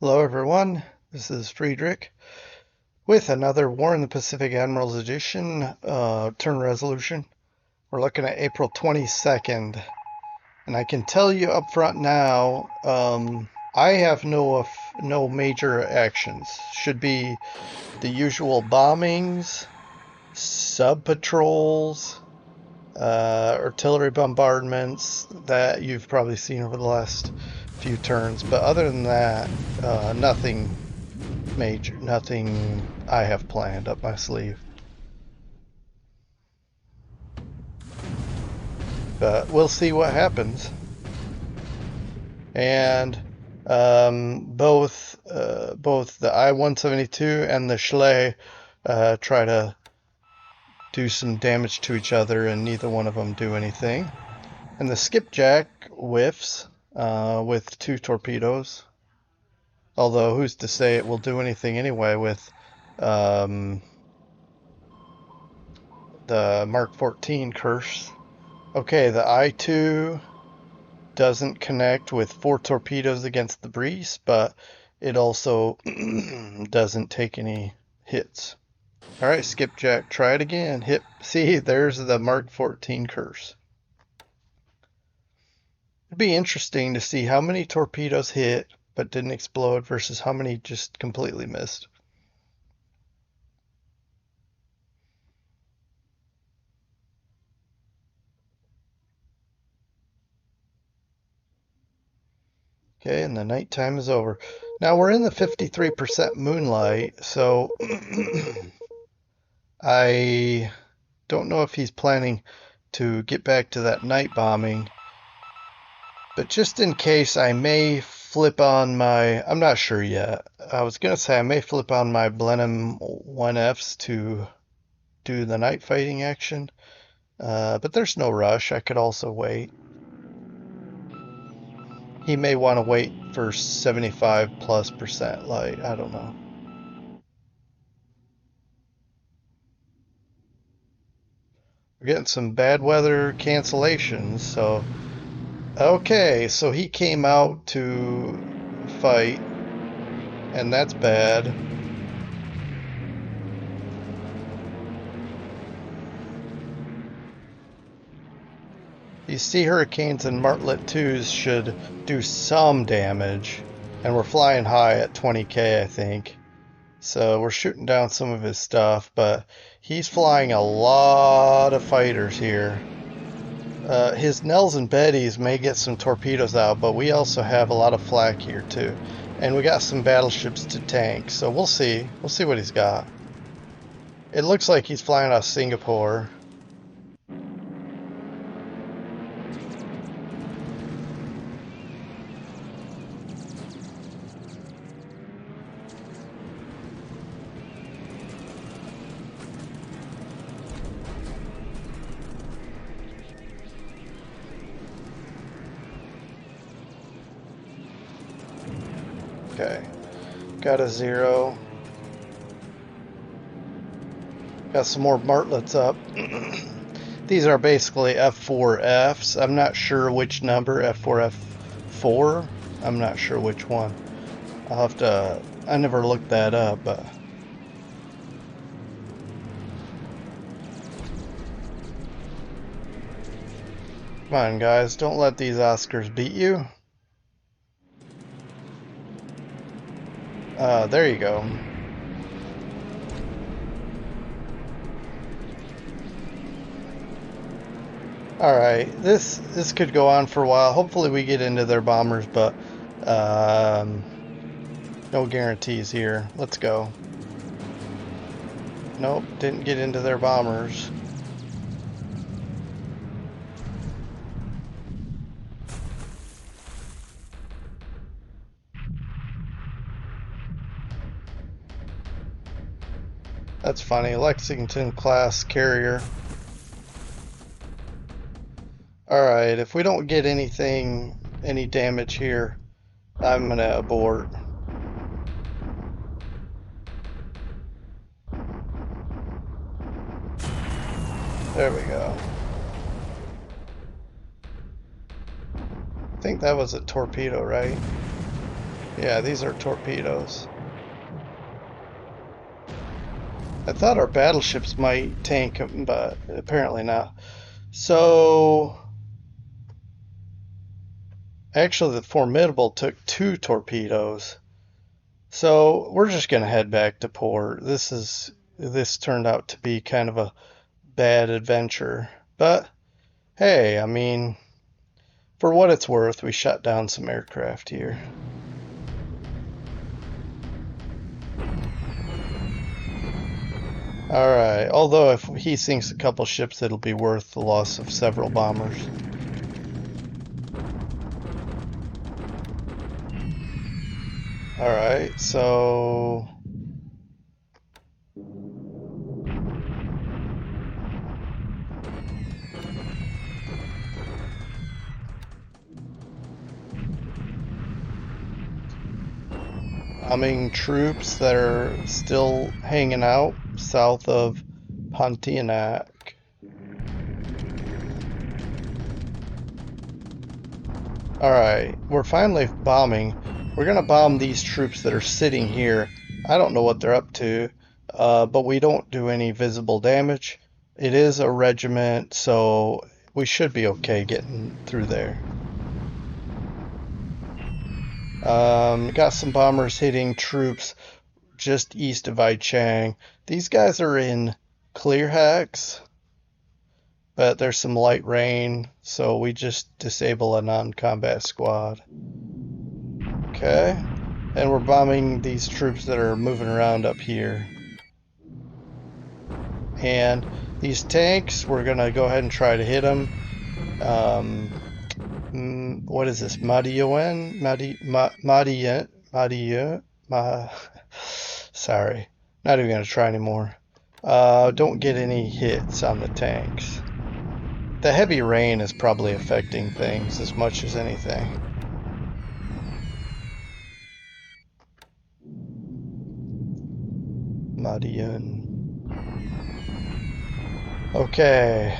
Hello everyone, this is Friedrich with another War in the Pacific Admirals edition, turn resolution. We're looking at April 22nd, and I can tell you up front now, I have no major actions. Should be the usual bombings, sub-patrols, artillery bombardments that you've probably seen over the last few turns, but other than that, nothing major, nothing I have planned up my sleeve. But we'll see what happens. And both the I-172 and the Schley try to do some damage to each other, and neither one of them do anything. And the skipjack whiffs with 2 torpedoes. Although, who's to say it will do anything anyway with the Mark 14 curse. Okay, the I-2 doesn't connect with 4 torpedoes against the breeze, but it also doesn't take any hits. Alright, skipjack, try it again. Hit. See, there's the Mark 14 curse. It'd be interesting to see how many torpedoes hit but didn't explode versus how many just completely missed. Okay, and the nighttime is over. Now we're in the 53% moonlight, so I don't know if he's planning to get back to that night bombing. But just in case, I may flip on my... I'm not sure yet. I was going to say I may flip on my Blenheim 1Fs to do the night fighting action. But there's no rush. I could also wait. He may want to wait for 75+% light. I don't know. We're getting some bad weather cancellations, so... Okay, so he came out to fight, and that's bad. These Sea Hurricanes and Martlet 2s should do some damage, and we're flying high at 20k, I think. So we're shooting down some of his stuff, but he's flying a lot of fighters here. His Nels and Bettys may get some torpedoes out, but we also have a lot of flak here too. And we got some battleships to tank, so we'll see. We'll see what he's got. It looks like he's flying out of Singapore. Okay, got a 0. Got some more Martlets up. These are basically F4Fs. I'm not sure which number, F4, F4. I'm not sure which one. I'll have to, I never looked that up, but... Come on, guys, don't let these Oscars beat you. There you go. Alright, this could go on for a while. Hopefully we get into their bombers, but no guarantees here. Let's go. Nope, didn't get into their bombers. That's funny. Lexington class carrier. Alright, if we don't get any damage here, I'm gonna abort. There we go. I think that was a torpedo, right? Yeah, these are torpedoes. I thought our battleships might tank them, but apparently not. So, actually, the Formidable took 2 torpedoes. So, we're just going to head back to port. This turned out to be kind of a bad adventure. But, hey, I mean, for what it's worth, we shot down some aircraft here. Alright, although if he sinks a couple ships, it'll be worth the loss of several bombers. Alright, so... bombing troops that are still hanging out south of Pontianak. Alright, we're finally bombing. We're gonna bomb these troops that are sitting here. I don't know what they're up to, but we don't do any visible damage. It is a regiment, so we should be okay getting through there. Got some bombers hitting troops just east of Aichang. These guys are in clear hacks, but there's some light rain, so we just disable a non-combat squad. Okay, and we're bombing these troops that are moving around up here. And these tanks, we're gonna go ahead and try to hit them. What is this? Madiuen? Sorry, not even gonna try anymore. Don't get any hits on the tanks. The heavy rain is probably affecting things as much as anything. Madiun. Okay.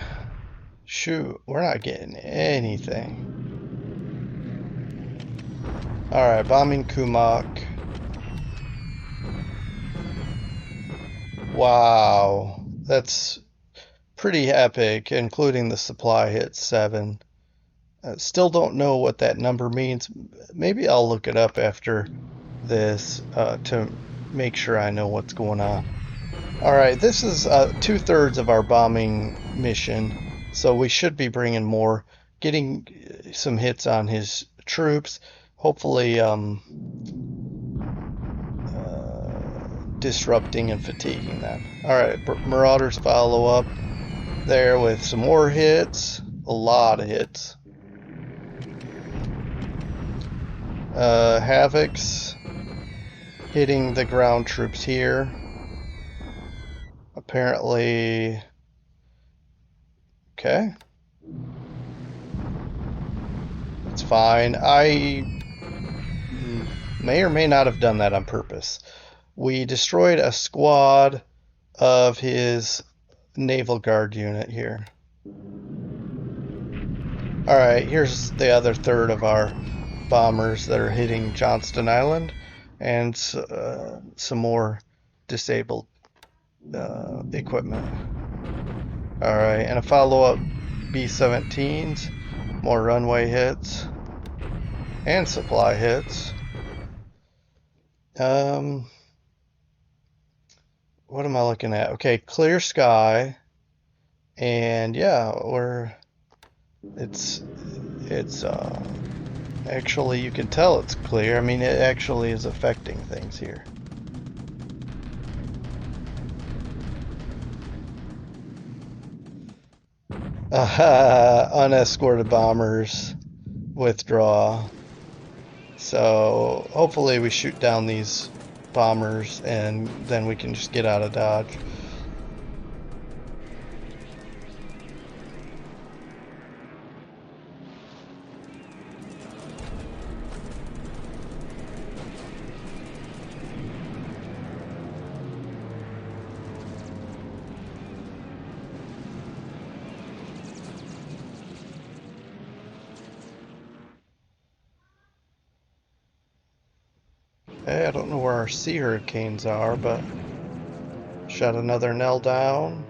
Shoot, we're not getting anything. Alright, bombing Kumak. Wow. That's pretty epic, including the supply hit 7. Still don't know what that number means. Maybe I'll look it up after this to make sure I know what's going on. Alright, this is 2/3 of our bombing mission, so we should be bringing more, getting some hits on his troops, hopefully disrupting and fatiguing them. Alright, Marauders follow up there with some more hits, a lot of hits. Havocs hitting the ground troops here. Apparently, okay. That's fine. I may or may not have done that on purpose. We destroyed a squad of his Naval Guard unit here. Alright, here's the other third of our bombers that are hitting Johnston Island, and some more disabled equipment. Alright, and a follow-up B-17s, more runway hits, and supply hits. What am I looking at? Okay, clear sky, and yeah, it's actually, you can tell it's clear. I mean, it actually is affecting things here. Unescorted bombers withdraw. So hopefully we shoot down these bombers and then we can just get out of Dodge. Okay, I don't know where our sea hurricanes are, but shot another Nell down.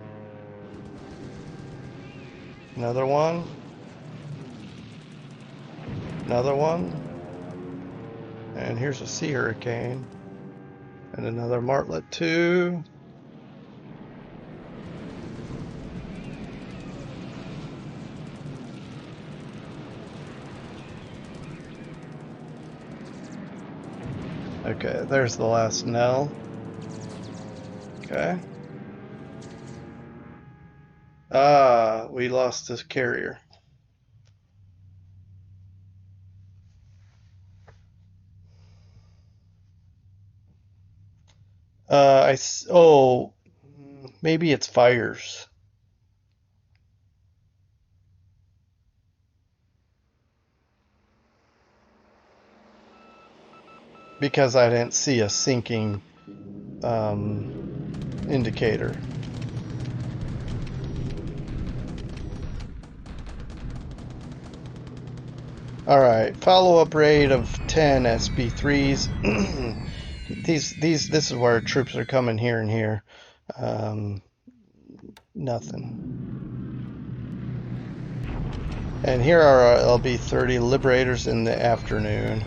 Another one. Another one. And here's a sea hurricane. And another Martlet 2. Okay, there's the last Nell. Okay. Ah, we lost this carrier. Oh, maybe it's fires. Because I didn't see a sinking indicator. Alright, follow-up raid of 10 SB3s. This is where troops are coming here and here. Nothing. And here are our LB-30 Liberators in the afternoon.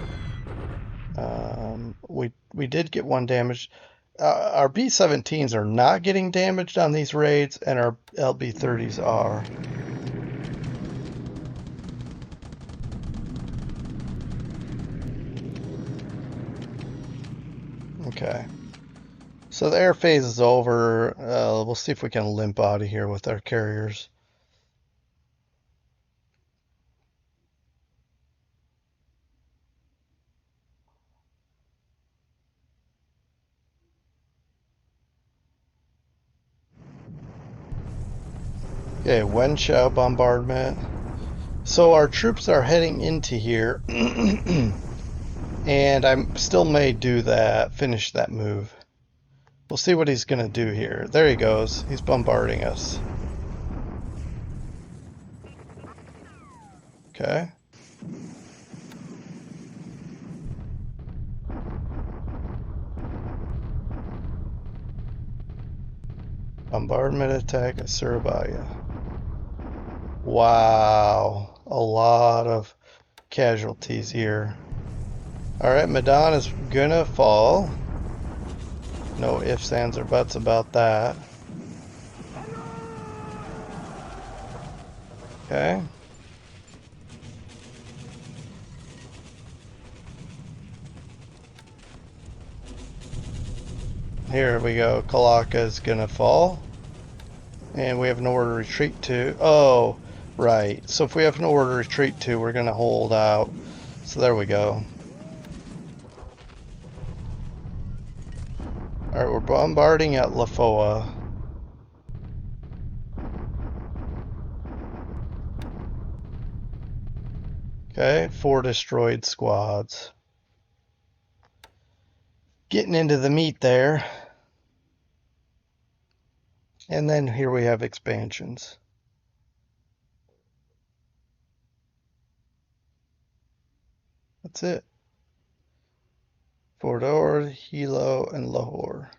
We did get one damaged. Our B-17s are not getting damaged on these raids, and our LB-30s are. Okay. So the air phase is over. We'll see if we can limp out of here with our carriers. Okay, Wenchao bombardment. So our troops are heading into here. And I still may do that, finish that move. We'll see what he's going to do here. There he goes. He's bombarding us. Okay. Bombardment attack at Surabaya. Wow. A lot of casualties here. Alright, Medan is gonna fall. No ifs, ands, or buts about that. Okay. Here we go. Kalaka is gonna fall. And we have nowhere to retreat to. Oh, right. So if we have nowhere to retreat to, we're gonna hold out. So there we go. Alright, we're bombarding at Lafoa. Okay, 4 destroyed squads. Getting into the meat there. And then here we have expansions. That's it. Fordor, Hilo, and Lahore.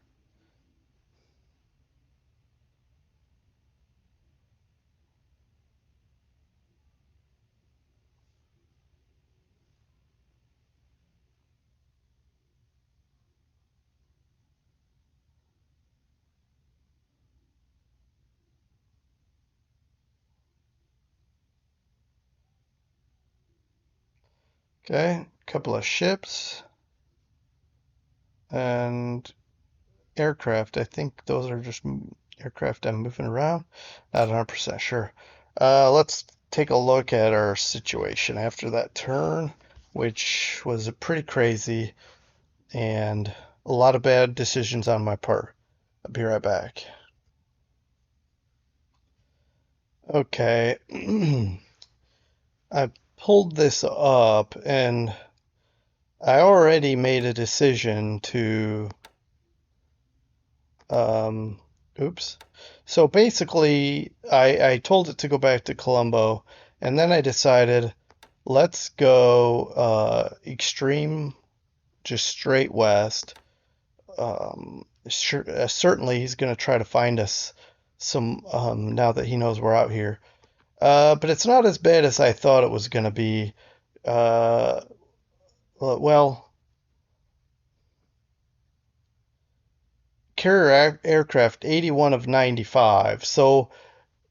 Okay, a couple of ships and aircraft. I think those are just aircraft I'm moving around. Not 100% sure. Let's take a look at our situation after that turn, which was pretty crazy and a lot of bad decisions on my part. I'll be right back. Okay. I pulled this up and I already made a decision to oops. So basically I told it to go back to Colombo and then I decided let's go extreme just straight west. Certainly he's going to try to find us some now that he knows we're out here. But it's not as bad as I thought it was going to be. Uh, well, carrier aircraft 81 of 95. So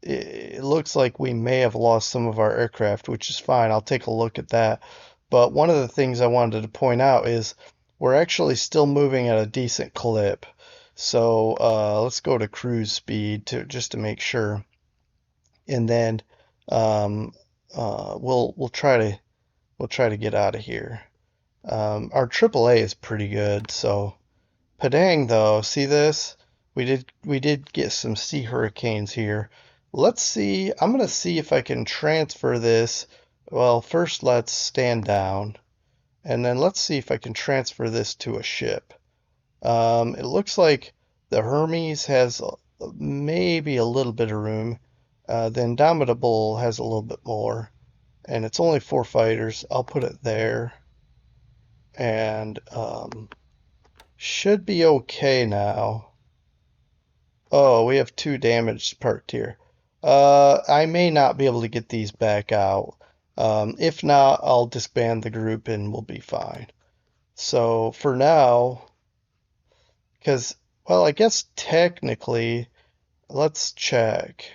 it looks like we may have lost some of our aircraft, which is fine. I'll take a look at that. But one of the things I wanted to point out is we're actually still moving at a decent clip. So let's go to cruise speed just to make sure, and then um, we'll try to get out of here. Our AAA is pretty good, so Padang though, see this? We did get some sea hurricanes here. Let's see. I'm gonna see if I can transfer this. Well, first let's stand down, and then let's see if I can transfer this to a ship. It looks like the Hermes has maybe a little bit of room. The Indomitable has a little bit more, and it's only 4 fighters. I'll put it there, and should be okay now. Oh, we have 2 damaged parked here. I may not be able to get these back out. If not, I'll disband the group and we'll be fine. So for now, because, well, I guess technically, let's check.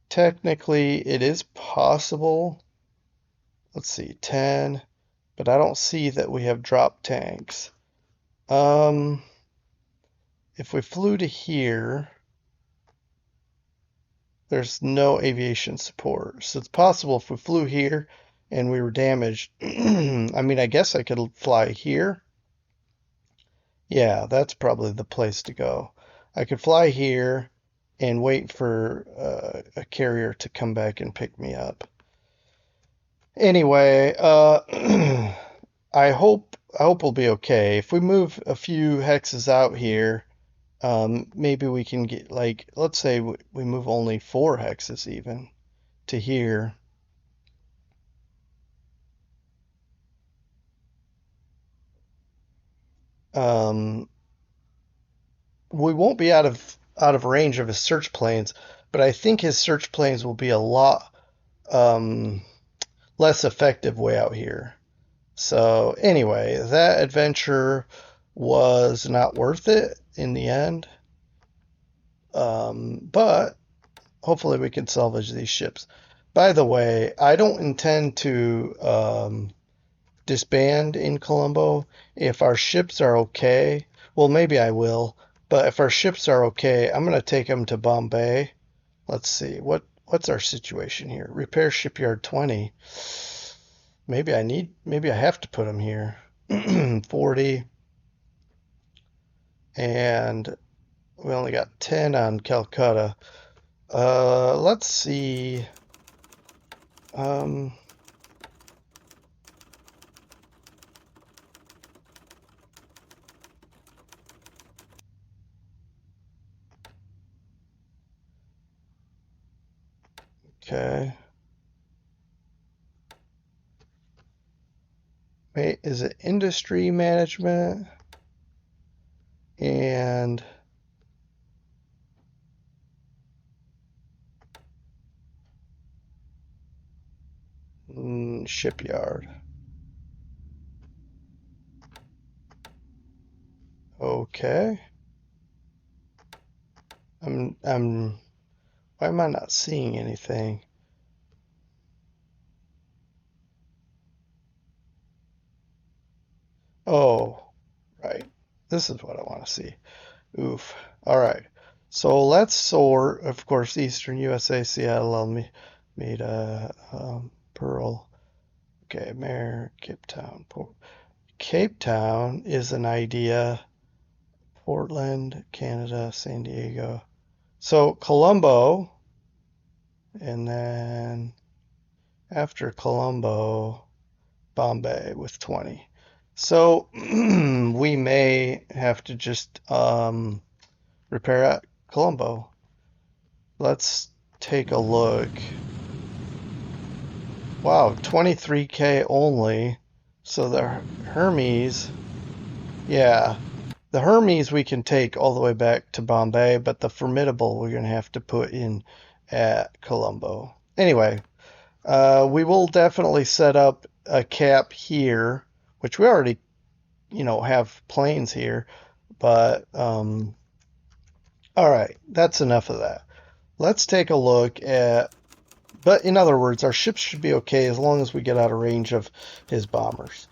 Technically, it is possible. Let's see, 10, but I don't see that we have drop tanks. If we flew to here, there's no aviation support. So it's possible if we flew here and we were damaged. I mean, I guess I could fly here. Yeah, that's probably the place to go. I could fly here and wait for a carrier to come back and pick me up. Anyway, I hope we'll be okay. If we move a few hexes out here, maybe we can get, like, let's say we move only 4 hexes even to here. We won't be out of range of his search planes, but I think his search planes will be a lot less effective way out here. So anyway, that adventure was not worth it in the end. But hopefully we can salvage these ships. By the way, I don't intend to disband in Colombo. If our ships are okay, well, maybe I will. But if our ships are okay, I'm gonna take them to Bombay. Let's see, what's our situation here? Repair shipyard 20. Maybe I have to put them here. 40. And we only got 10 on Calcutta. Let's see. Okay. Wait, is it industry management? And shipyard. Okay. Why am I not seeing anything? Oh, right. This is what I want to see. Oof. All right. So let's sort, of course, Eastern USA, Seattle, Alameda, Pearl. Okay, Mayor, Cape Town. Cape Town is an idea. Portland, Canada, San Diego. So Colombo, and then after Colombo, Bombay with 20. So we may have to just repair at Colombo. Let's take a look. Wow, 23K only. So the Hermes, yeah, the Hermes we can take all the way back to Bombay, but the Formidable we're going to have to put in at Colombo. Anyway, we will definitely set up a cap here, which we already, have planes here, but all right, that's enough of that. Let's take a look at, but in other words, our ships should be okay as long as we get out of range of his bombers.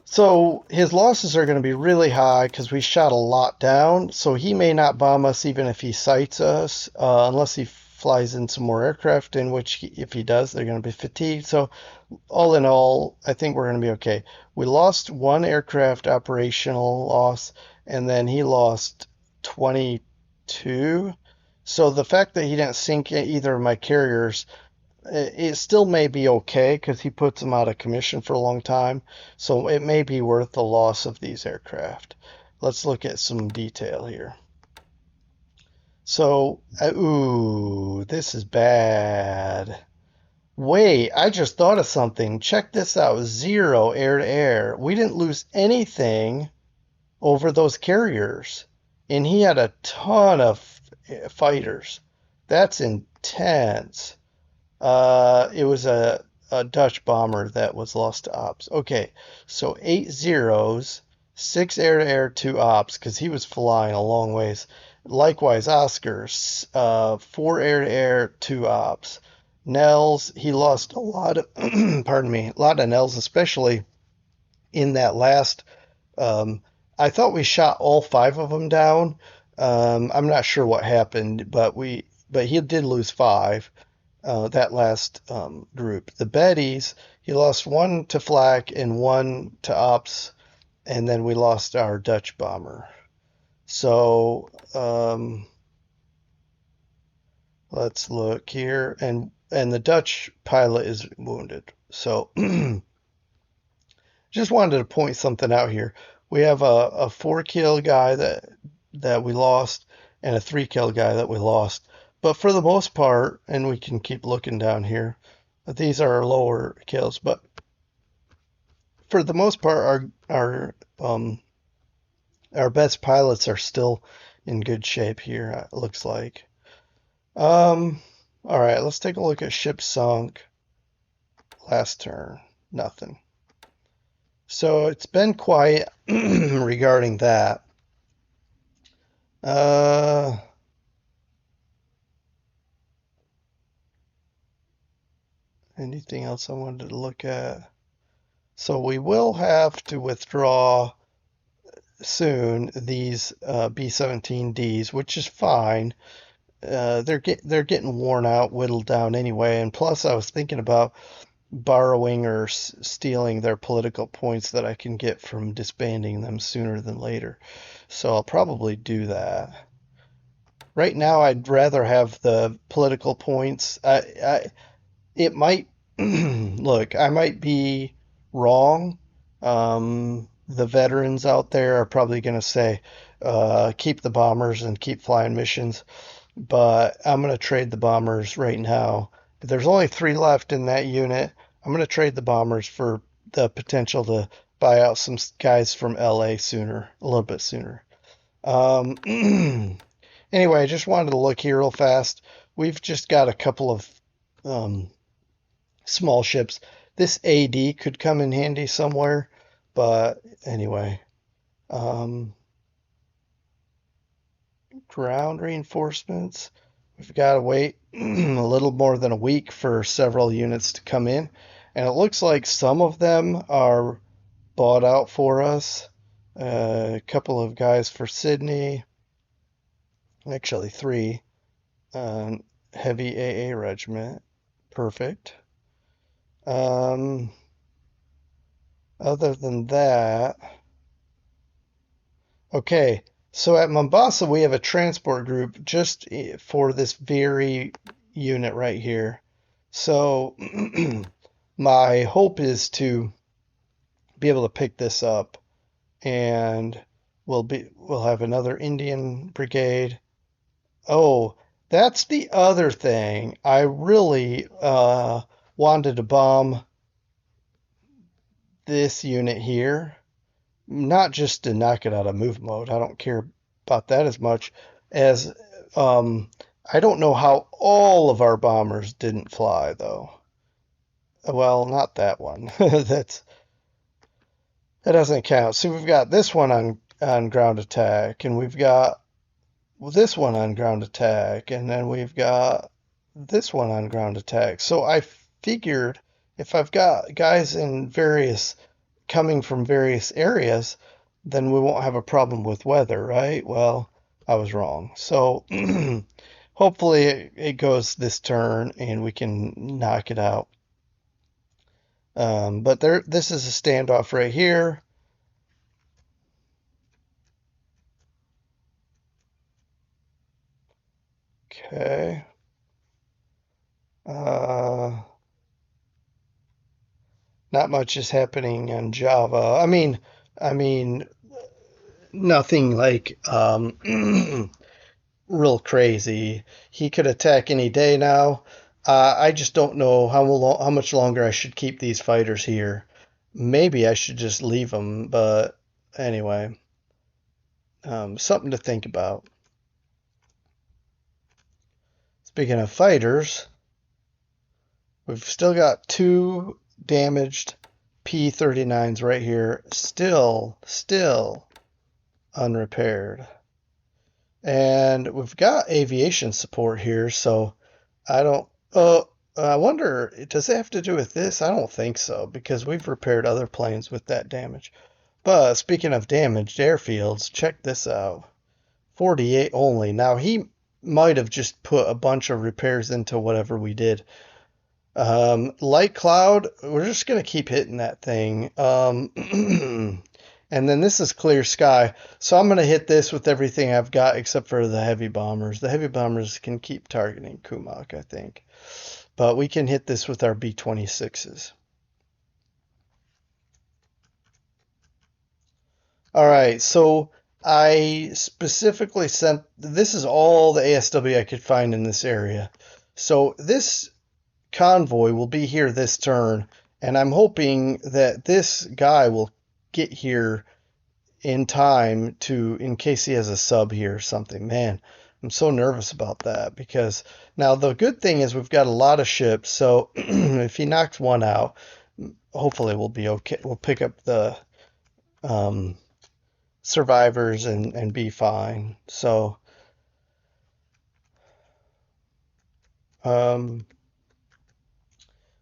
So his losses are going to be really high because we shot a lot down. So he may not bomb us even if he sights us, unless he flies in some more aircraft, in which if he does, they're going to be fatigued. So all in all, I think we're going to be okay. We lost one aircraft operational loss, and then he lost 22. So the fact that he didn't sink either of my carriers, it still may be okay because he puts them out of commission for a long time. So it may be worth the loss of these aircraft. Let's look at some detail here. So, ooh, this is bad. Wait, I just thought of something. Check this out. 0 air to air. We didn't lose anything over those carriers. And he had a ton of fighters. That's intense. It was a Dutch bomber that was lost to ops. Okay, so 8 zeros, 6 air to air, 2 ops, because he was flying a long ways. Likewise, Oscars, 4 air to air, 2 ops. Nels, he lost a lot of, pardon me, a lot of Nels, especially in that last. Um, I thought we shot all 5 of them down. I'm not sure what happened, but he did lose 5. That last group. The Bettys, he lost 1 to flak and 1 to ops, and then we lost our Dutch bomber. So let's look here, and the Dutch pilot is wounded. So just wanted to point something out here. We have a 4-kill guy that we lost, and a 3-kill guy that we lost. But for the most part, and we can keep looking down here, these are lower kills. But for the most part, our best pilots are still in good shape here. It looks like. All right, let's take a look at ship sunk. Last turn, nothing. So it's been quiet regarding that. Anything else I wanted to look at? So we will have to withdraw soon these B-17Ds, which is fine. They're getting worn out, whittled down anyway. And plus, I was thinking about borrowing or stealing their political points that I can get from disbanding them sooner than later. So I'll probably do that. Right now, I'd rather have the political points. It might look, I might be wrong. The veterans out there are probably going to say, keep the bombers and keep flying missions, but I'm going to trade the bombers right now. There's only 3 left in that unit. I'm going to trade the bombers for the potential to buy out some guys from LA sooner, a little bit sooner. Anyway, I just wanted to look here real fast. We've just got a couple of small ships. This AD could come in handy somewhere, but anyway. Ground reinforcements. We've got to wait a little more than a week for several units to come in, and it looks like some of them are bought out for us. A couple of guys for Sydney, actually 3. Heavy AA regiment, perfect. Other than that, okay. So at Mombasa, we have a transport group just for this very unit right here. So my hope is to be able to pick this up, and we'll have another Indian brigade. Oh, that's the other thing. I really wanted to bomb this unit here, not just to knock it out of move mode. I don't care about that as much as I don't know how all of our bombers didn't fly though. Well, not that one. That doesn't count. So we've got this one on ground attack, and we've got this one on ground attack, and then we've got this one on ground attack. So I figured if I've got guys in various coming from various areas, then we won't have a problem with weather, right? Well, I was wrong. So hopefully it goes this turn and we can knock it out. But this is a standoff right here. Okay. Not much is happening on Java. I mean, nothing like real crazy. He could attack any day now. I just don't know how much longer I should keep these fighters here. Maybe I should just leave them, but anyway, something to think about. Speaking of fighters, we've still got 2 damaged P-39s right here, still unrepaired. And we've got aviation support here, so I don't. I wonder, does it have to do with this? I don't think so, because we've repaired other planes with that damage. But speaking of damaged airfields, check this out. 48 only. Now, he might have just put a bunch of repairs into whatever we did. Light cloud, we're just going to keep hitting that thing. And then this is clear sky. So I'm going to hit this with everything I've got except for the heavy bombers. The heavy bombers can keep targeting Kumok, I think. But we can hit this with our B-26s. All right, so I specifically sent, this is all the ASW I could find in this area. So this convoy will be here this turn, and I'm hoping that this guy will get here in time in case he has a sub here or something. Man, I'm so nervous about that because now the good thing is we've got a lot of ships, so if he knocks one out, hopefully we'll be okay. We'll pick up the survivors and be fine. So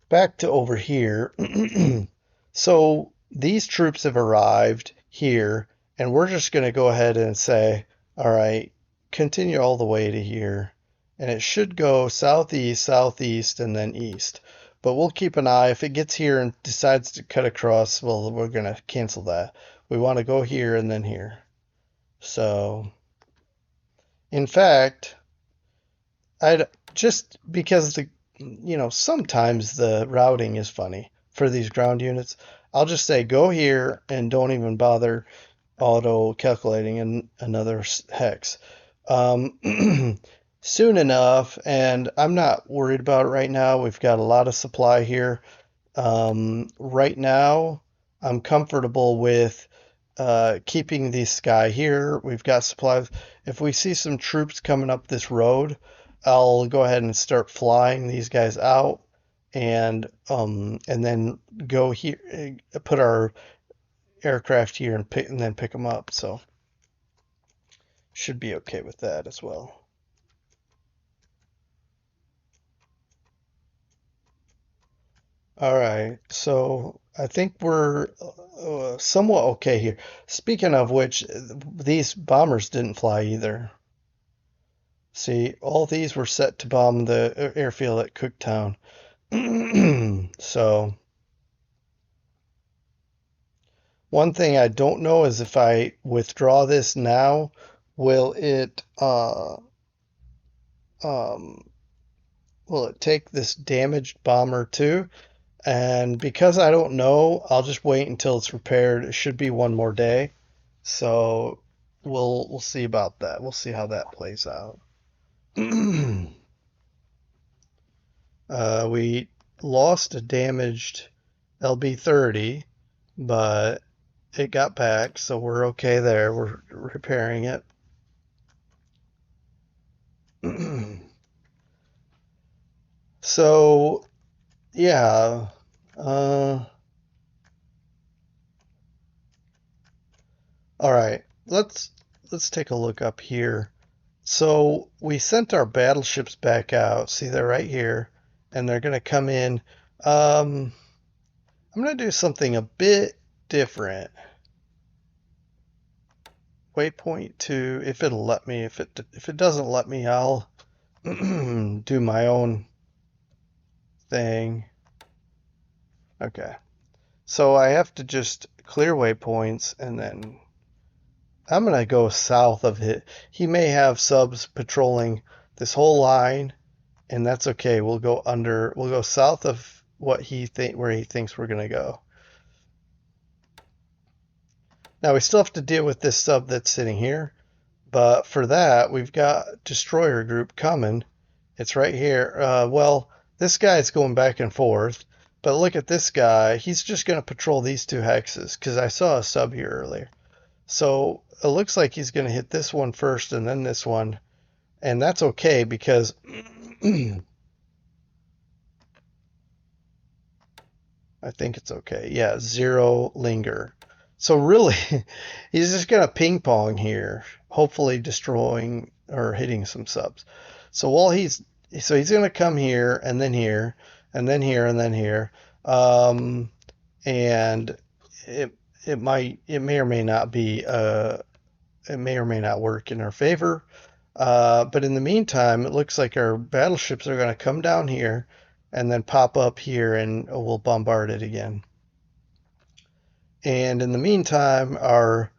back to over here. So these troops have arrived here, and we're just going to go ahead and say, all right, continue all the way to here. And it should go southeast, southeast, and then east. But we'll keep an eye. If it gets here and decides to cut across, well, we're going to cancel that. We want to go here and then here. So, in fact, I'd just because sometimes the routing is funny for these ground units. I'll just say go here and don't even bother auto calculating another hex. Soon enough, and I'm not worried about it right now. We've got a lot of supply here. Right now, I'm comfortable with keeping this guy here. We've got supplies. If we see some troops coming up this road, I'll go ahead and start flying these guys out, and then go here, put our aircraft here, and then pick them up. So should be okay with that as well. All right, so I think we're somewhat okay here. Speaking of which, these bombers didn't fly either. See, all these were set to bomb the airfield at Cooktown. So, one thing I don't know is if I withdraw this now, will it take this damaged bomber too? And because I don't know, I'll just wait until it's repaired. It should be one more day. So we'll see about that. We'll see how that plays out. We lost a damaged LB-30, but it got back, so we're okay there. We're repairing it. So, yeah. Uh, all right. Let's take a look up here. So we sent our battleships back out. See, they're right here, and they're gonna come in. I'm gonna do something a bit different. Waypoint 2, if it'll let me. If it doesn't let me, I'll do my own thing. Okay. So I have to just clear waypoints, and then I'm gonna go south of it. He may have subs patrolling this whole line, and that's okay. We'll go south of where he thinks we're gonna go. Now we still have to deal with this sub that's sitting here, but for that we've got destroyer group coming. It's right here. Well, this guy's going back and forth, but look at this guy. He's just gonna patrol these two hexes because I saw a sub here earlier. So it looks like he's gonna hit this one first and then this one, and that's okay because I think it's okay. Yeah, zero linger. So really, he's just gonna ping pong here, hopefully destroying or hitting some subs. So he's gonna come here and then here and then here and then here, um, and it it may or may not be it may or may not work in our favor. But in the meantime, it looks like our battleships are going to come down here and then pop up here and we'll bombard it again. And in the meantime, our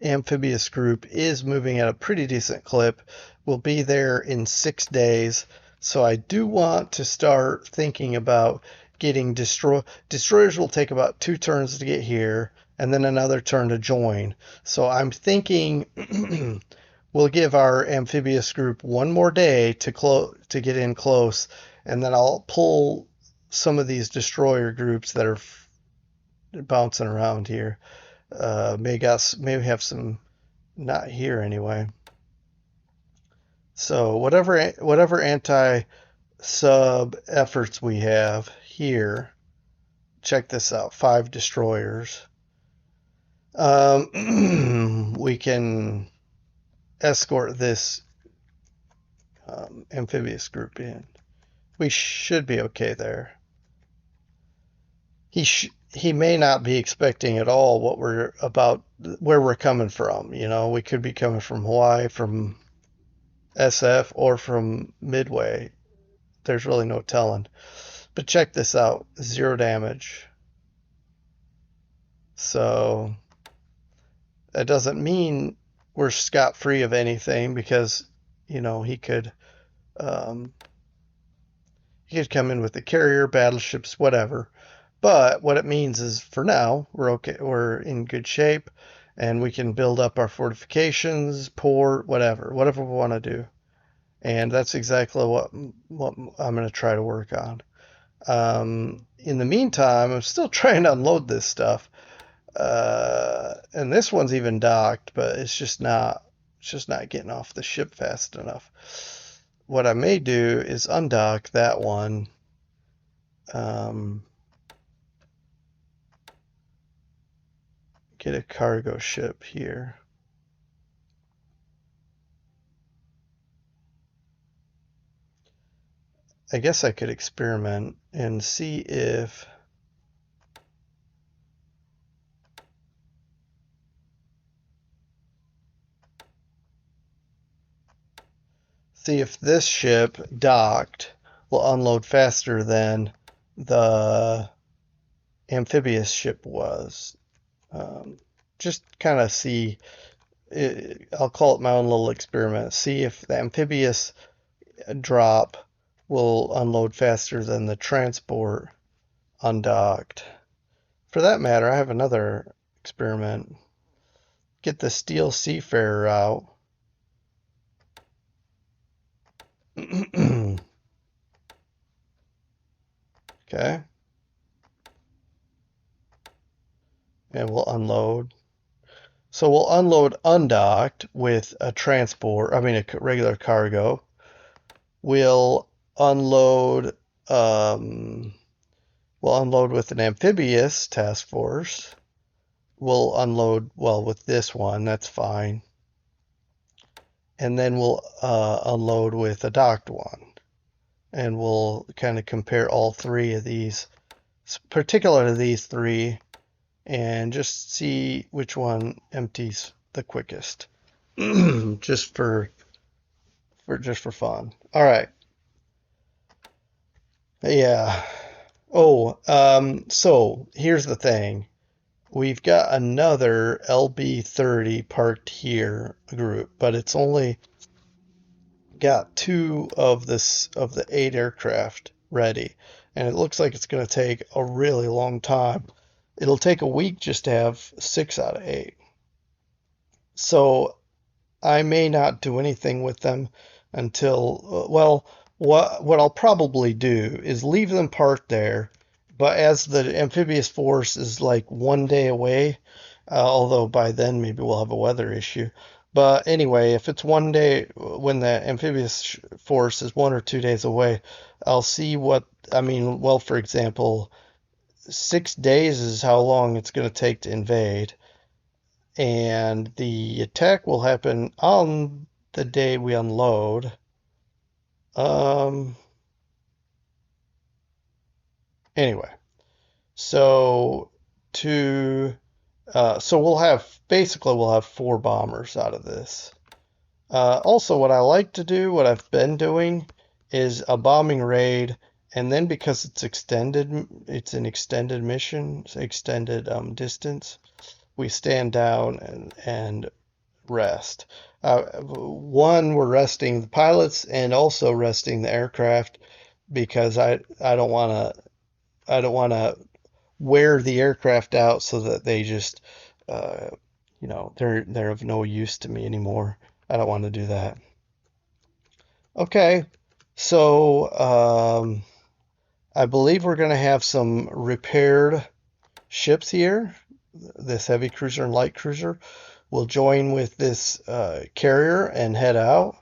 amphibious group is moving at a pretty decent clip. We'll be there in 6 days. So I do want to start thinking about getting destroyers will take about 2 turns to get here and then another turn to join. So I'm thinking we'll give our amphibious group one more day to get in close, and then I'll pull some of these destroyer groups that are bouncing around here. Maybe have some not here anyway. So whatever anti sub efforts we have here, check this out. 5 destroyers. We can escort this amphibious group in. We should be okay there. He may not be expecting at all what we're about, where we're coming from. You know, we could be coming from Hawaii, from SF, or from Midway. There's really no telling. But check this out, 0 damage. So that doesn't mean we're scot-free of anything because, you know, um, he could come in with the carrier, battleships, whatever. But what it means is for now, we're okay. We're in good shape and we can build up our fortifications, port, whatever we want to do. And that's exactly what I'm going to try to work on. In the meantime, I'm still trying to unload this stuff. And this one's even docked, but it's just not getting off the ship fast enough. What I may do is undock that one. Get a cargo ship here. I guess I could experiment and see if this ship docked will unload faster than the amphibious ship was. Just kind of see. I'll call it my own little experiment. See if the amphibious drop will unload faster than the transport undocked. For that matter, I have another experiment. Get the steel seafarer out. Okay. and we'll unload. So we'll unload undocked with a transport, I mean a regular cargo. We'll unload um, we'll unload with an amphibious task force. We'll unload, well, with this one, that's fine. And then we'll unload with a docked one. And we'll kind of compare all three of these, particularly these three, and just see which one empties the quickest. just for fun. All right. Yeah. Oh, so here's the thing. We've got another LB-30 parked here group, but it's only got two of the 8 aircraft ready, and it looks like it's going to take a really long time. It'll take a week just to have 6 out of 8. So I may not do anything with them until, well, what I'll probably do is leave them parked there, but as the amphibious force is like 1 day away, although by then maybe we'll have a weather issue. But anyway, if it's 1 day when the amphibious force is 1 or 2 days away, I'll see what, I mean, well, for example, 6 days is how long it's going to take to invade, and the attack will happen on the day we unload. Um, anyway, so to so we'll have 4 bombers out of this. Also, what I like to do, what I've been doing, is a bombing raid, and then because it's an extended mission, extended distance. We stand down and rest. One, we're resting the pilots and also resting the aircraft because I don't want to wear the aircraft out so that they just uh, they're of no use to me anymore. I don't want to do that. Okay, so I believe we're going to have some repaired ships here. This heavy cruiser and light cruiser will join with this carrier and head out.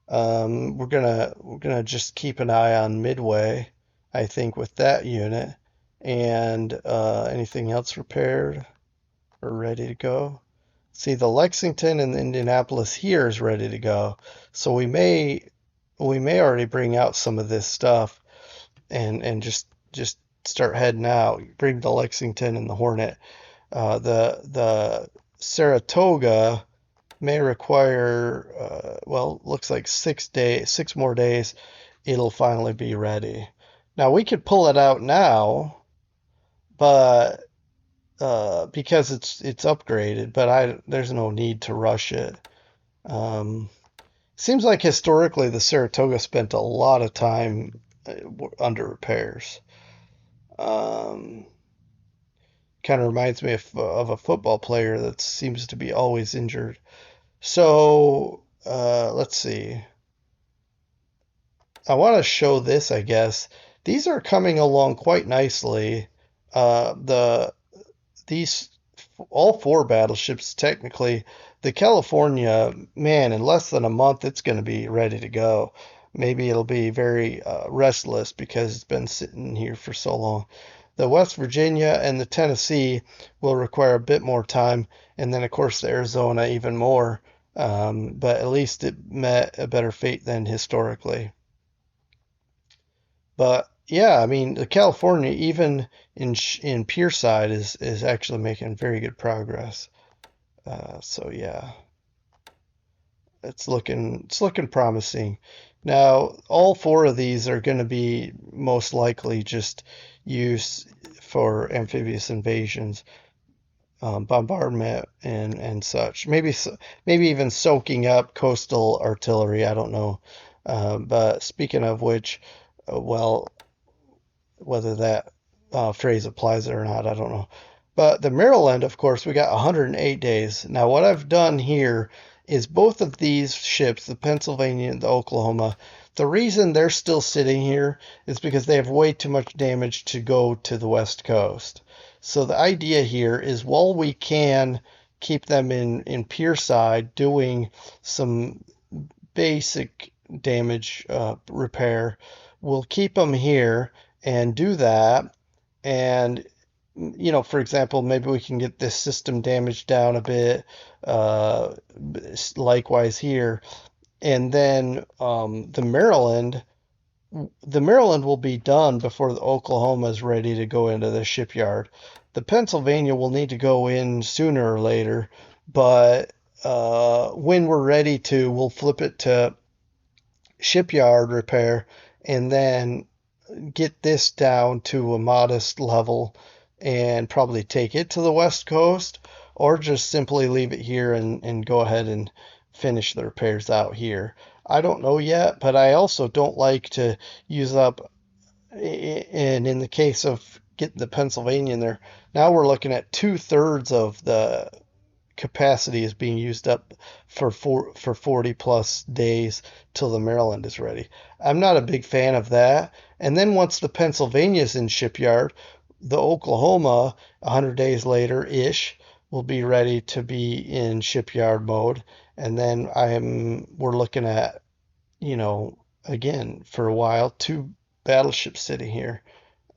We're gonna just keep an eye on Midway, I think, with that unit. And anything else repaired or ready to go? See, the Lexington and the Indianapolis here is ready to go. So we may already bring out some of this stuff and just start heading out. Bring the Lexington and the Hornet. The Saratoga may require, well, looks like 6 more days, it'll finally be ready. Now we could pull it out now, but because it's upgraded, but there's no need to rush it. Um, Seems like historically the Saratoga spent a lot of time under repairs. Um, Kind of reminds me of a football player that seems to be always injured. So let's see. I want to show this, I guess. These are coming along quite nicely. The these all 4 battleships technically. The California, man, in less than a month, it's going to be ready to go. Maybe it'll be very restless because it's been sitting here for so long. The West Virginia and the Tennessee will require a bit more time, and then of course the Arizona even more. But at least it met a better fate than historically. But yeah, I mean, the California, even in Pierside, is actually making very good progress. So yeah, it's looking promising. Now, all 4 of these are going to be most likely just used for amphibious invasions, bombardment, and such. Maybe even soaking up coastal artillery. I don't know. But speaking of which, well, whether that phrase applies there or not, I don't know. But the Maryland, of course, we got 108 days. Now, what I've done here is both of these ships, the Pennsylvania and the Oklahoma, the reason they're still sitting here is because they have way too much damage to go to the West Coast. So the idea here is while we can keep them in pier side doing some basic damage repair, we'll keep them here and do that. And, for example, maybe we can get this system damage down a bit. Uh, Likewise here. And then the Maryland will be done before the Oklahoma is ready to go into the shipyard. The Pennsylvania will need to go in sooner or later, but when we're ready to, we'll flip it to shipyard repair and then get this down to a modest level and probably take it to the West Coast or just simply leave it here and go ahead and finish the repairs out here. I don't know yet, but I also don't like to use up, and in the case of getting the Pennsylvania in there, now we're looking at 2/3 of the capacity is being used up for 40 plus days till the Maryland is ready. I'm not a big fan of that. And then once the Pennsylvania's in shipyard, the Oklahoma 100 days later ish will be ready to be in shipyard mode. And then we're looking at, again for a while, two battleships sitting here.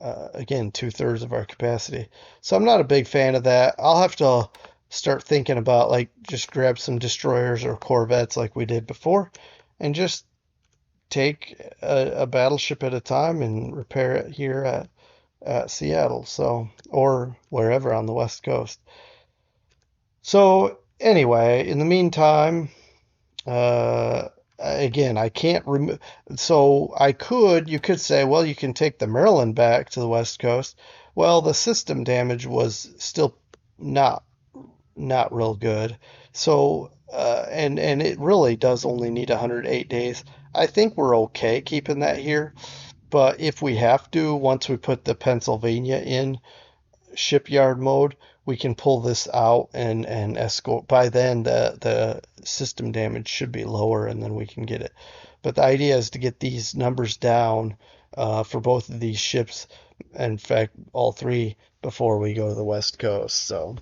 Again, 2/3 of our capacity. So I'm not a big fan of that. I'll have to start thinking about like just grab some destroyers or corvettes like we did before and just take a battleship at a time and repair it here at Seattle, so, or wherever on the West Coast. So anyway, in the meantime, again, I can't remove. So you could say, well, you can take the Maryland back to the West Coast. Well, the system damage was still not real good. So, and it really does only need 108 days. I think we're okay keeping that here. But if we have to, once we put the Pennsylvania in shipyard mode, we can pull this out and escort. By then, the system damage should be lower, and then we can get it. But the idea is to get these numbers down for both of these ships. In fact, all three before we go to the West Coast. So.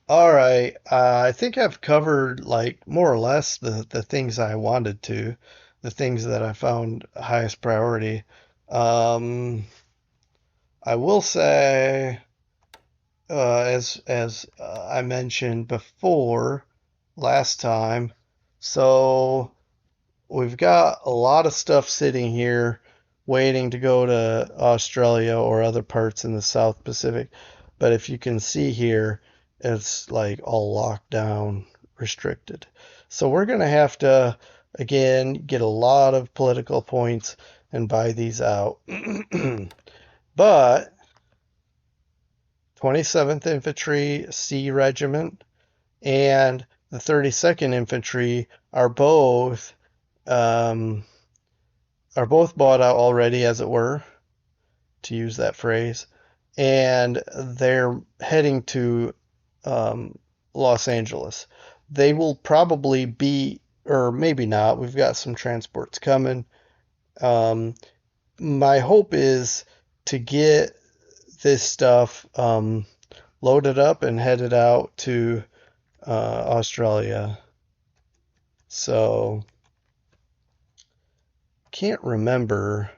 All right. I think I've covered like more or less the things I wanted to, the things that I found highest priority. Um, I will say, as I mentioned before last time, so we've got a lot of stuff sitting here waiting to go to Australia or other parts in the South Pacific. But if you can see here, it's like all locked down, restricted. So we're going to have to, again, get a lot of political points and buy these out. But 27th Infantry C Regiment and the 32nd Infantry um, are both bought out already, as it were, to use that phrase, and they're heading to Los Angeles. They will probably be, or maybe not. We've got some transports coming. My hope is to get this stuff loaded up and headed out to Australia. So, can't remember.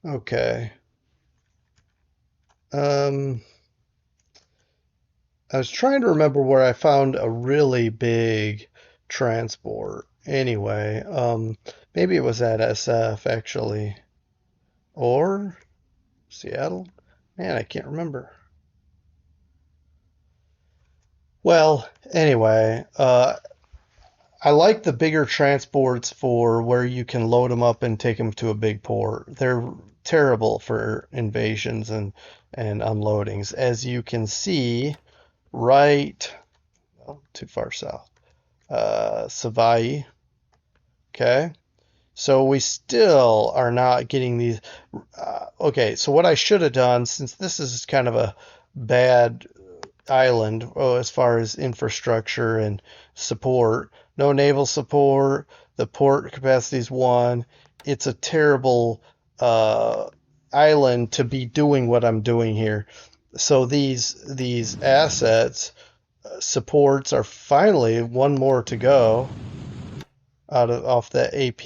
Okay. I was trying to remember where I found a really big transport. Anyway, maybe it was at SF actually, or Seattle. Man, I can't remember. Well, anyway, I like the bigger transports for where you can load them up and take them to a big port. They're terrible for invasions and unloadings. As you can see, right, well, too far south, Savai'i. Okay, so we still are not getting these. Okay, so what I should have done, since this is kind of a bad island as far as infrastructure and support, no naval support. The port capacity is 1. It's a terrible island to be doing what I'm doing here. So these assets supports are finally one more to go off that AP.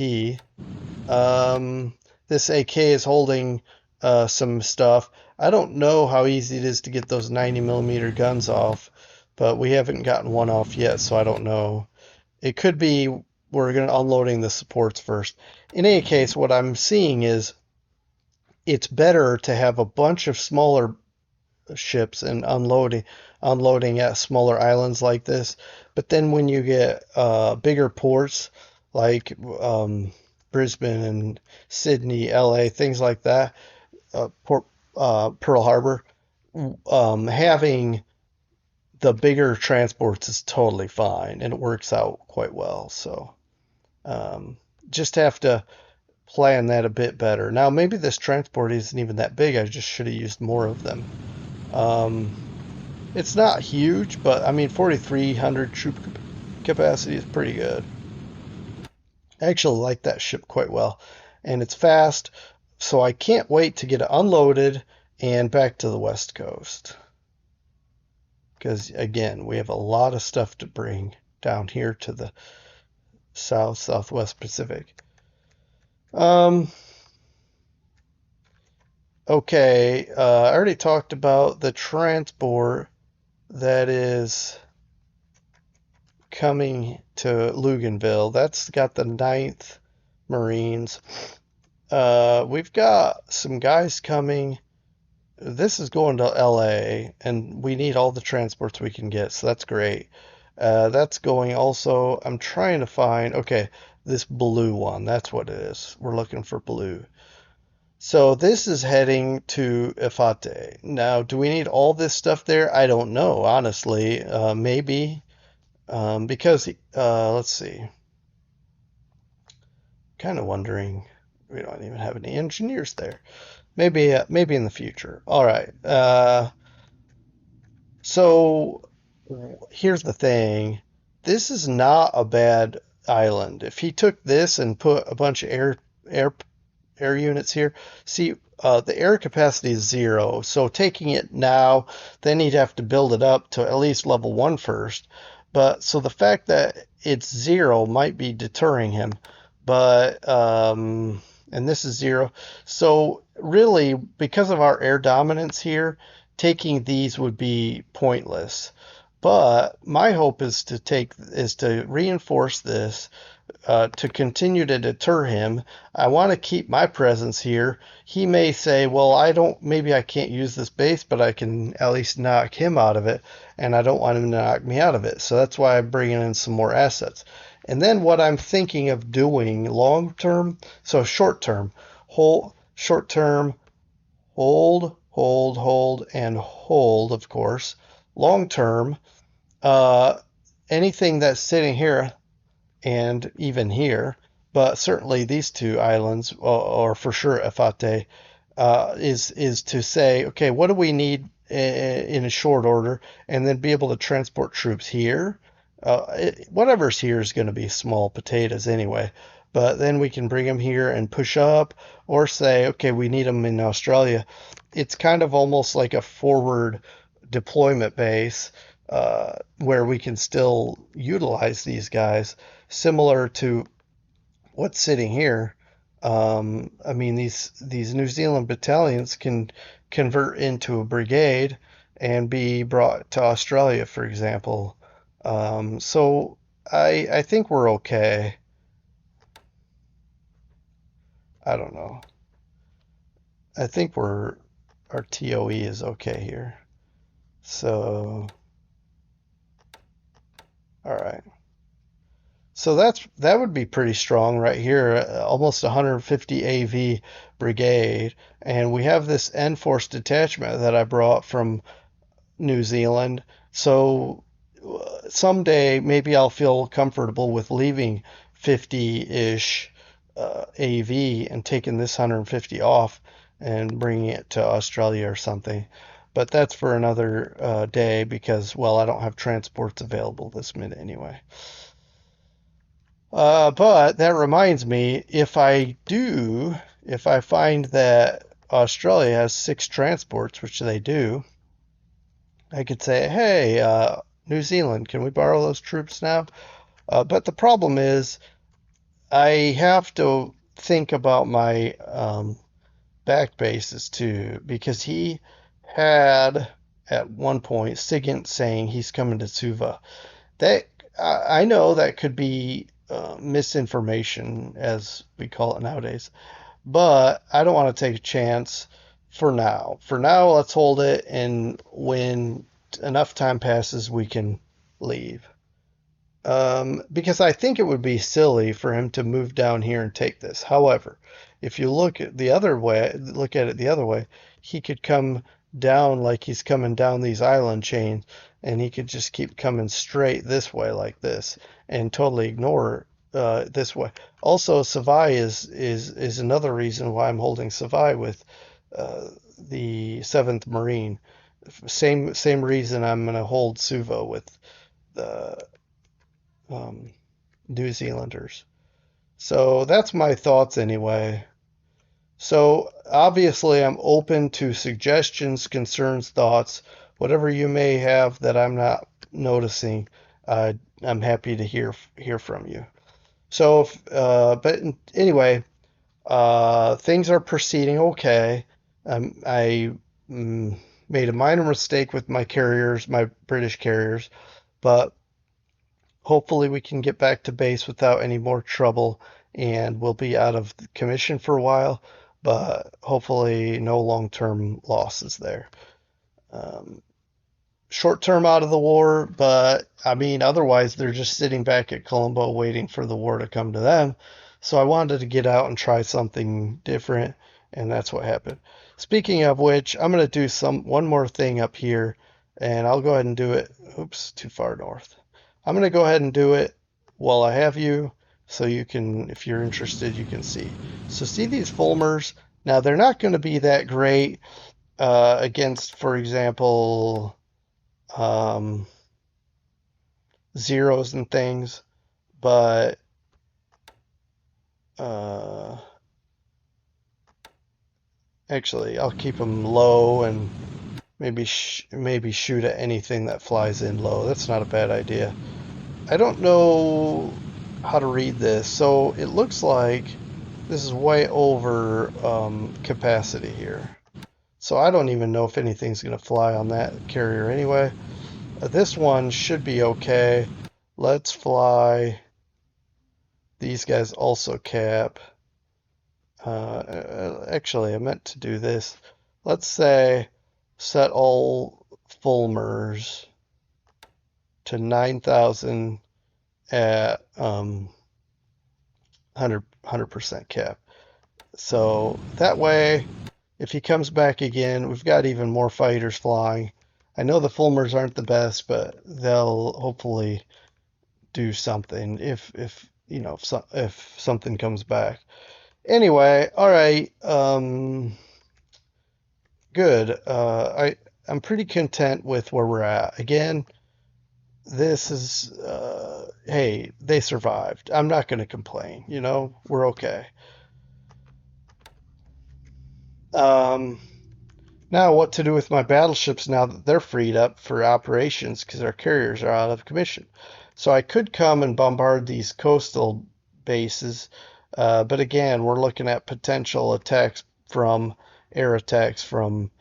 This AK is holding some stuff. I don't know how easy it is to get those 90mm guns off, but we haven't gotten one off yet, so I don't know. It could be we're going to unloading the supports first. In any case, what I'm seeing is it's better to have a bunch of smaller ships and unloading at smaller islands like this. But then when you get bigger ports like Brisbane and Sydney, LA, things like that, Pearl Harbor, having the bigger transports is totally fine and it works out quite well. So um, just have to plan that a bit better. Now, maybe this transport isn't even that big. I just should have used more of them. Um, it's not huge, but I mean, 4,300 troop capacity is pretty good. I actually like that ship quite well, and it's fast, so I can't wait to get it unloaded and back to the West Coast. Because again, we have a lot of stuff to bring down here to the Southwest Pacific. Okay, I already talked about the transport that is coming to Luganville. That's got the 9th Marines. We've got some guys coming. This is going to LA, and we need all the transports we can get, so that's great. That's going also. I'm trying to find, okay, this blue one. That's what it is. We're looking for blue. So this is heading to Efate. Now, do we need all this stuff there? I don't know, honestly. Maybe. Because, let's see. Kind of wondering. We don't even have any engineers there. Maybe in the future. All right. So here's the thing. This is not a bad island. If he took this and put a bunch of air units here. See, the air capacity is 0, so taking it now, then he'd have to build it up to at least level 1 first. But so the fact that it's 0 might be deterring him. But and this is 0. So really, because of our air dominance here, taking these would be pointless. But my hope is to reinforce this to continue to deter him. I want to keep my presence here. He may say, well, maybe I can't use this base, but I can at least knock him out of it, and I don't want him to knock me out of it. So that's why I'm bringing in some more assets. And then what I'm thinking of doing long term, so short term, hold, and hold, of course. Long term, anything that's sitting here and even here, but certainly these two islands, or for sure Efate, is to say, okay, what do we need in a short order, and then be able to transport troops here. Whatever's here is going to be small potatoes anyway, but then we can bring them here and push up, or say, okay, we need them in Australia. It's kind of almost like a forward deployment base where we can still utilize these guys, similar to what's sitting here. I mean, these New Zealand battalions can convert into a brigade and be brought to Australia, for example. So I think we're okay. I don't know. I think our TOE is okay here. So, all right. So that would be pretty strong right here, almost 150 AV brigade, and we have this Enforce detachment that I brought from New Zealand. So someday maybe I'll feel comfortable with leaving 50-ish AV and taking this 150 off and bringing it to Australia or something. But that's for another day because, well, I don't have transports available this minute anyway. But that reminds me, if I find that Australia has 6 transports, which they do, I could say, hey, New Zealand, can we borrow those troops now? But the problem is, I have to think about my back bases too, because he had at one point Sigint saying he's coming to Suva. That I know that could be misinformation, as we call it nowadays, but I don't want to take a chance for now. For now, let's hold it, and when enough time passes, we can leave. Because I think it would be silly for him to move down here and take this. However, if you look at it the other way, he could come down like he's coming down these island chains, and he could just keep coming straight this way like this, and totally ignore this way. Also, Savai is another reason why I'm holding Savai with the Seventh Marine. Same reason I'm going to hold Suva with the um, New Zealanders. So that's my thoughts anyway. So obviously, I'm open to suggestions, concerns, thoughts, whatever you may have that I'm not noticing. I'm happy to hear from you. So, but anyway, things are proceeding okay. I made a minor mistake with my carriers, my British carriers, but hopefully we can get back to base without any more trouble, and we'll be out of commission for a while, but hopefully no long-term losses there. Um, Short term out of the war, but I mean, otherwise they're just sitting back at Colombo waiting for the war to come to them. So I wanted to get out and try something different, and that's what happened. Speaking of which, I'm gonna do one more thing up here, and I'll go ahead and do it. Oops, too far north. I'm gonna go ahead and do it while I have you, so you can, if you're interested, you can see. So see these Fulmers? Now they're not going to be that great against, for example, um, zeros and things, but uh, actually, I'll keep them low and maybe shoot at anything that flies in low. That's not a bad idea. I don't know how to read this, so it looks like this is way over capacity here. So I don't even know if anything's going to fly on that carrier anyway. This one should be okay. Let's fly. These guys also cap. Actually, I meant to do this. Let's say set all Fulmers to 9,000 at 100% cap. So that way, if he comes back again, we've got even more fighters flying. I know the Fulmers aren't the best, but they'll hopefully do something if you know if something comes back. Anyway, all right. Good. I'm pretty content with where we're at. Again, this is hey, they survived. I'm not going to complain. You know, we're okay. Um, Now, what to do with my battleships now that they're freed up for operations because our carriers are out of commission? So I could come and bombard these coastal bases, but again, we're looking at potential attacks from air attacks from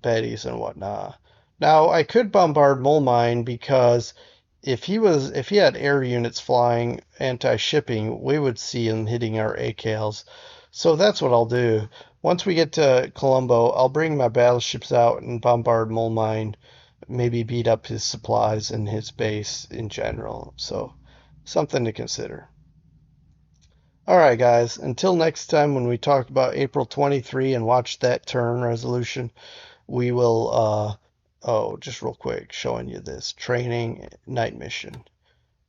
Bettys and whatnot. Now, I could bombard Mine because if he had air units flying anti-shipping, we would see him hitting our ACALs. So that's what I'll do. Once we get to Colombo, I'll bring my battleships out and bombard Mine, maybe beat up his supplies and his base in general. So something to consider. All right, guys. Until next time, when we talk about April 23 and watch that turn resolution, we will. Oh, just real quick, showing you this training night mission.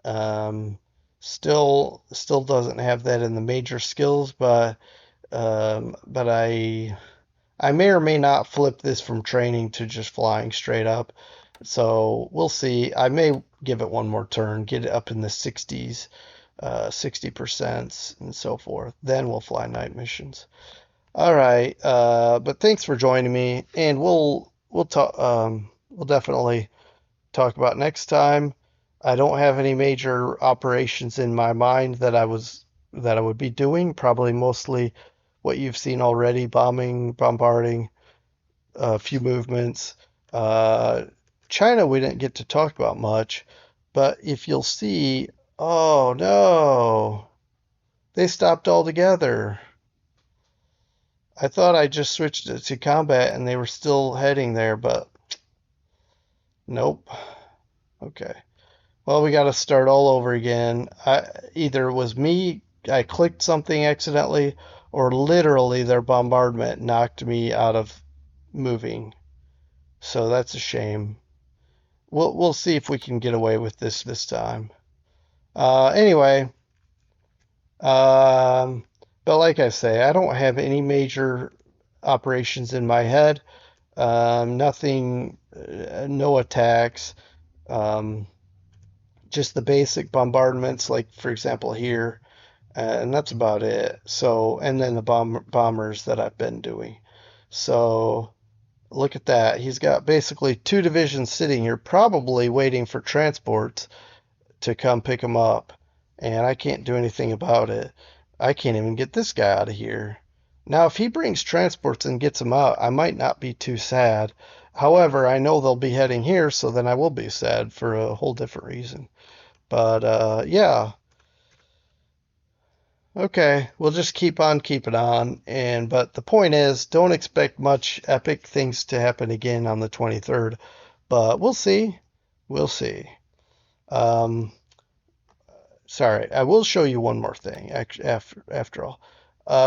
Um, still doesn't have that in the major skills, but I may or may not flip this from training to just flying straight up. So we'll see. I may give it one more turn, get it up in the 60s, 60% and so forth. Then we'll fly night missions. All right, but thanks for joining me, and we'll talk. We'll definitely talk about next time. I don't have any major operations in my mind that I would be doing. Probably mostly what you've seen already: bombing, bombarding, a few movements. Uh, China we didn't get to talk about much, but if you'll see, oh no, they stopped altogether. I thought I just switched it to combat and they were still heading there, but nope. Okay. Well, we got to start all over again. Either it was me, I clicked something accidentally, or literally their bombardment knocked me out of moving. So that's a shame. We'll see if we can get away with this time. Anyway, um, but like I say, I don't have any major operations in my head. Nothing, no attacks. Um, just the basic bombardments, like for example here, and that's about it. So, and then the bombers that I've been doing. So look at that. He's got basically two divisions sitting here, probably waiting for transports to come pick him up, and I can't do anything about it. I can't even get this guy out of here. Now, if he brings transports and gets them out, I might not be too sad. However, I know they'll be heading here, so then I will be sad for a whole different reason. But yeah, okay, we'll just keep on keeping on. And but the point is, don't expect much epic things to happen again on the 23rd. But we'll see. We'll see. Um, Sorry, I will show you one more thing after all.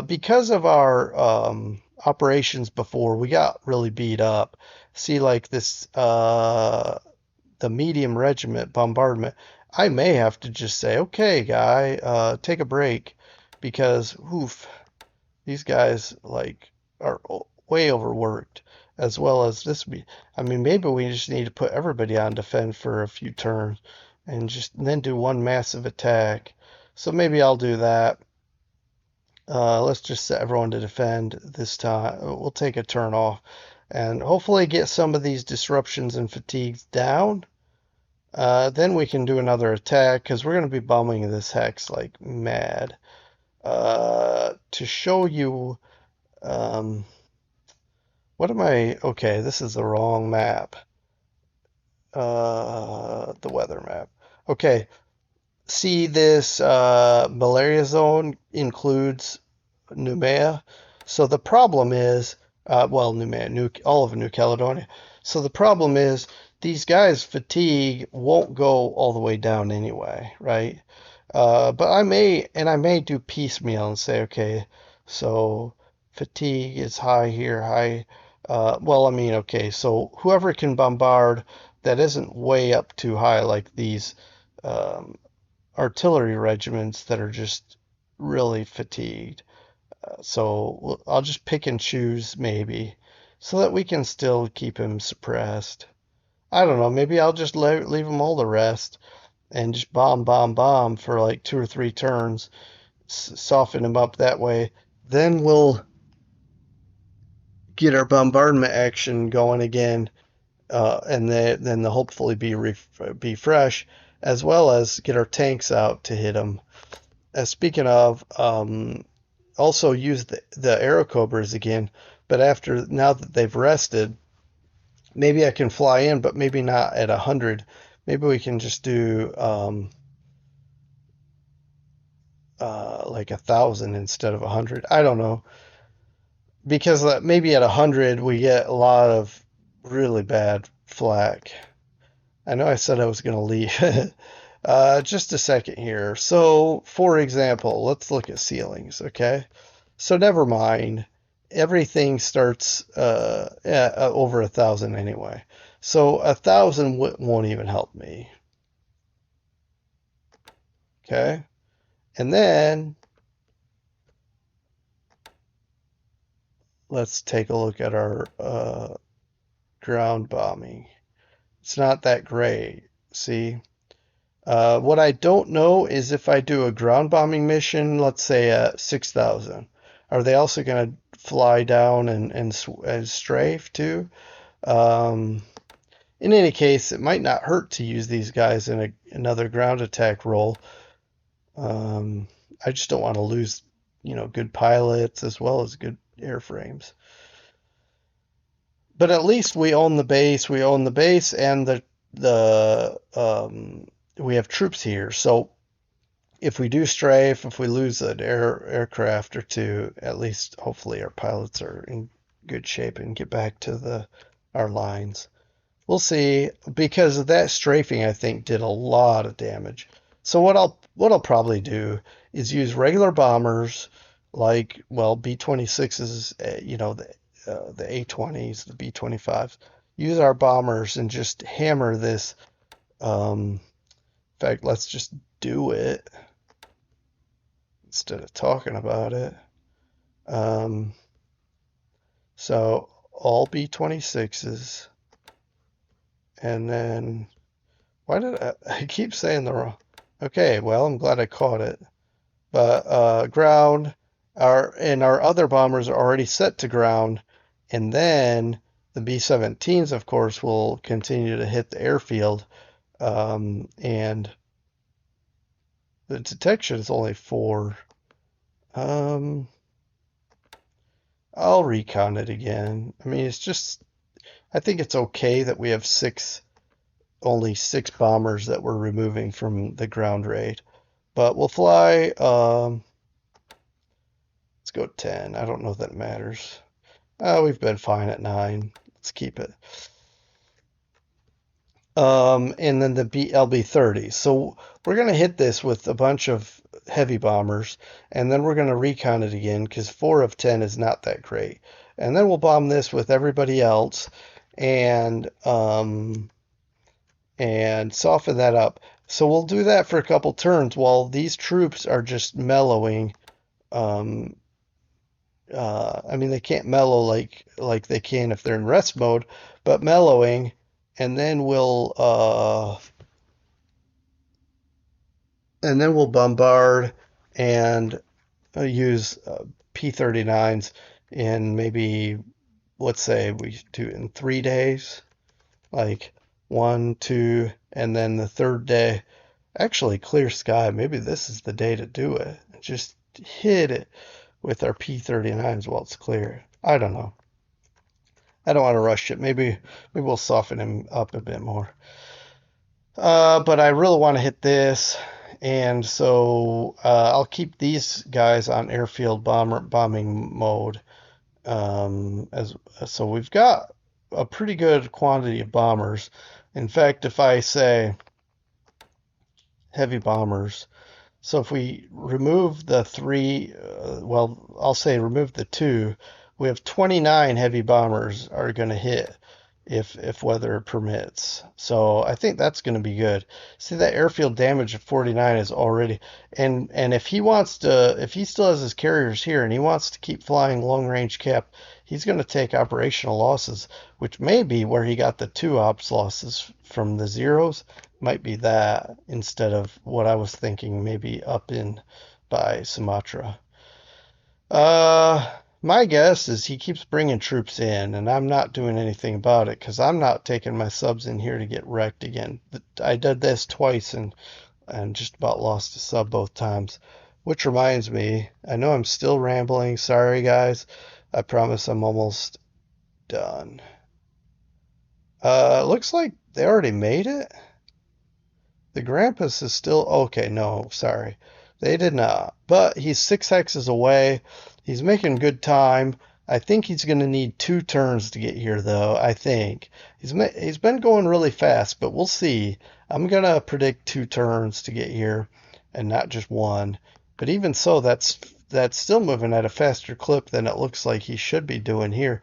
Because of our operations before, we got really beat up. See, like this, the medium regiment bombardment. I may have to just say, okay, guy, take a break, because oof, these guys like are way overworked, as well as this. I mean, maybe we just need to put everybody on defend for a few turns, and just then do one massive attack. So maybe I'll do that. Let's just set everyone to defend this time. We'll take a turn off, and hopefully get some of these disruptions and fatigues down. Then we can do another attack because we're going to be bombing this hex like mad. To show you, um, what am I? Okay, this is the wrong map. The weather map. Okay, see this malaria zone includes Noumea. So the problem is, well, Noumea, all of New Caledonia. So the problem is these guys' fatigue won't go all the way down anyway, right? But I may do piecemeal and say, okay, so fatigue is high here, high. Well, I mean, okay, so whoever can bombard that isn't way up too high, like these um, artillery regiments that are just really fatigued. So I'll just pick and choose maybe so that we can still keep him suppressed. I don't know, maybe I'll just leave him all the rest and just bomb, bomb, bomb for like 2 or 3 turns, soften him up that way. Then we'll get our bombardment action going again, and then they'll hopefully be fresh, as well as get our tanks out to hit them. Speaking of, also use the Aerocobras again, but now that they've rested, maybe I can fly in, but maybe not at 100. Maybe we can just do like 1,000 instead of 100. I don't know, because maybe at 100 we get a lot of really bad flak. I know I said I was going to leave. Just a second here. So, for example, let's look at ceilings, okay? So never mind. Everything starts over 1,000 anyway. So 1,000 won't even help me. Okay? And then let's take a look at our ground bombing. It's not that great. See? What I don't know is if I do a ground bombing mission, let's say at 6,000, are they also going to fly down and strafe too? Um, in any case, it might not hurt to use these guys in another ground attack role. Um, I just don't want to lose, good pilots as well as good airframes. But at least we own the base. We own the base, and the we have troops here. So if we do strafe, if we lose an aircraft or two, at least hopefully our pilots are in good shape and get back to the our lines. We'll see, because that strafing I think did a lot of damage. So what I'll probably do is use regular bombers like, well, B-26s, the A-20s, the B-25s. Use our bombers and just hammer this. In fact, let's just do it instead of talking about it. Um, so all B-26s, and then why did I keep saying the wrong? Okay, well, I'm glad I caught it. But ground, our other bombers are already set to ground, and then the B-17s, of course, will continue to hit the airfield, and the detection is only 4. Um, I'll recon it again. I mean, I think it's okay that we have only 6 bombers that we're removing from the ground raid. But we'll fly, let's go 10. I don't know if that matters. We've been fine at 9. Let's keep it. And then the LB-30. So we're going to hit this with a bunch of heavy bombers, and then we're going to recon it again because 4 of 10 is not that great. And then we'll bomb this with everybody else and soften that up. So we'll do that for a couple turns while these troops are just mellowing. Um, I mean, they can't mellow like they can if they're in rest mode, but mellowing, and then we'll bombard and use P-39s in maybe, let's say we do it in 3 days, like 1, 2, and then the third day, actually clear sky. Maybe this is the day to do it. Just hit it with our P-39s while it's clear. I don't know. I don't want to rush it. Maybe we'll soften him up a bit more. But I really want to hit this, and so I'll keep these guys on airfield bombing mode. As so we've got a pretty good quantity of bombers. In fact, if I say heavy bombers, so if we remove the 3, well, I'll say remove the 2, we have 29 heavy bombers are going to hit if weather permits. So I think that's going to be good. See, that airfield damage of 49 is already, and if he still has his carriers here and he wants to keep flying long range cap, he's going to take operational losses, which may be where he got the 2 ops losses from the zeros. Might be that instead of what I was thinking, maybe up in by Sumatra. My guess is he keeps bringing troops in, and I'm not doing anything about it because I'm not taking my subs in here to get wrecked again. I did this twice and just about lost a sub both times. Which reminds me, I know I'm still rambling. Sorry, guys. I promise I'm almost done. Looks like they already made it. The Grampus is still okay. No, sorry. They did not. But he's 6 hexes away. He's making good time. I think he's going to need 2 turns to get here, though. I think. He's been going really fast, but we'll see. I'm going to predict 2 turns to get here and not just 1. But even so, that's still moving at a faster clip than it looks like he should be doing here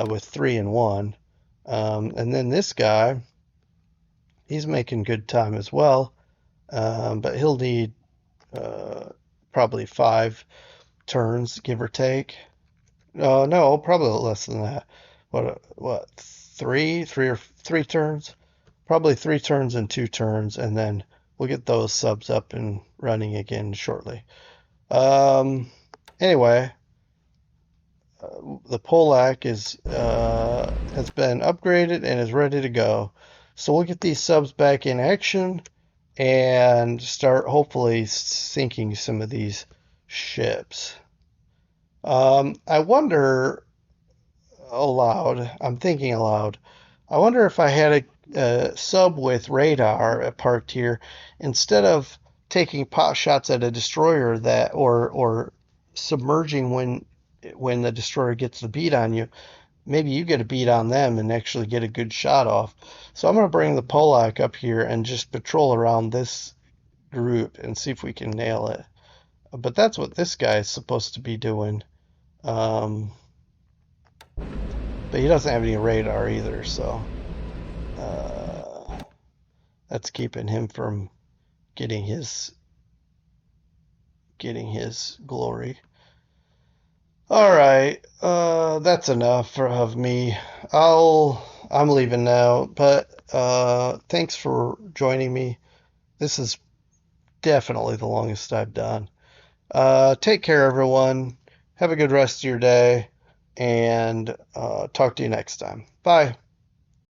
with 3 and 1. And then this guy, he's making good time as well, but he'll need probably 5 turns, give or take. No, probably less than that. What? 3 or 3 turns? Probably 3 turns and 2 turns, and then we'll get those subs up and running again shortly. Um, anyway, the Polak has been upgraded and is ready to go. So we'll get these subs back in action and start hopefully sinking some of these ships. I wonder aloud, I'm thinking aloud, I wonder if I had a sub with radar parked here, instead of taking pot shots at a destroyer that or submerging when the destroyer gets the beat on you, maybe you get a beat on them and actually get a good shot off. So I'm going to bring the Polak up here and just patrol around this group and see if we can nail it. But that's what this guy is supposed to be doing. Um, but he doesn't have any radar either, so that's keeping him from getting his glory. All right, that's enough of me. I'm leaving now, but thanks for joining me. This is definitely the longest I've done. Take care, everyone. Have a good rest of your day, and talk to you next time. Bye.